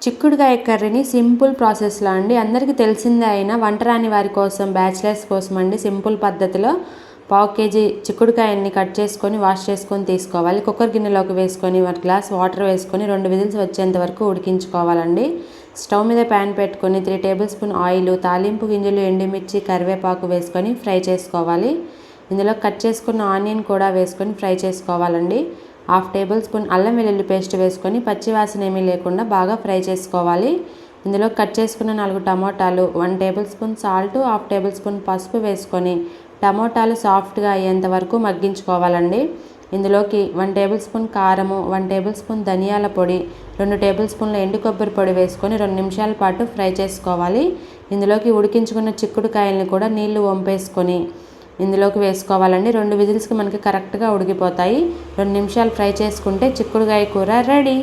చిక్కుడుకాయ కర్రీని సింపుల్ ప్రాసెస్లో అండి, అందరికీ తెలిసిందే అయినా వంట రాని వారి కోసం, బ్యాచిలర్స్ కోసం అండి సింపుల్ పద్ధతిలో 1/2 kg చిక్కుడుకాయని కట్ చేసుకొని వాష్ చేసుకొని తీసుకోవాలి. కుక్కర్ గిన్నెలోకి వేసుకొని 1 గ్లాస్ వాటర్ వేసుకొని 2 విజిల్స్ వచ్చేంత వరకు ఉడికించుకోవాలండి. స్టవ్ మీద ప్యాన్ పెట్టుకొని 3 టేబుల్ స్పూన్ ఆయిల్, తాలింపు గింజలు, ఎండుమిర్చి, కరివేపాకు వేసుకొని ఫ్రై చేసుకోవాలి. ఇందులో కట్ చేసుకున్న ఆనియన్ కూడా వేసుకొని ఫ్రై చేసుకోవాలండి. 1/2 టేబుల్ స్పూన్ అల్లం వెల్లుల్లి పేస్ట్ వేసుకొని పచ్చివాసన ఏమీ లేకుండా బాగా ఫ్రై చేసుకోవాలి. ఇందులో కట్ చేసుకున్న 4 టమోటాలు, 1 table spoon salt, 1/2 table spoon పసుపు వేసుకొని టమోటాలు సాఫ్ట్గా అయ్యేంత వరకు మగ్గించుకోవాలండి. ఇందులోకి 1 టేబుల్ స్పూన్ కారము, 1 టేబుల్ స్పూన్ ధనియాల పొడి, 2 టేబుల్ స్పూన్ల ఎండు కొబ్బరి పొడి వేసుకొని 2 నిమిషాల పాటు ఫ్రై చేసుకోవాలి. ఇందులోకి ఉడికించుకున్న చిక్కుడుకాయలను కూడా నీళ్లు వంపేసుకొని ఇందులోకి వేసుకోవాలండి. 2 విజిల్స్కి మనకి కరెక్ట్గా ఉడికిపోతాయి. 2 నిమిషాలు ఫ్రై చేసుకుంటే చిక్కుడుకాయ కూర రెడీ.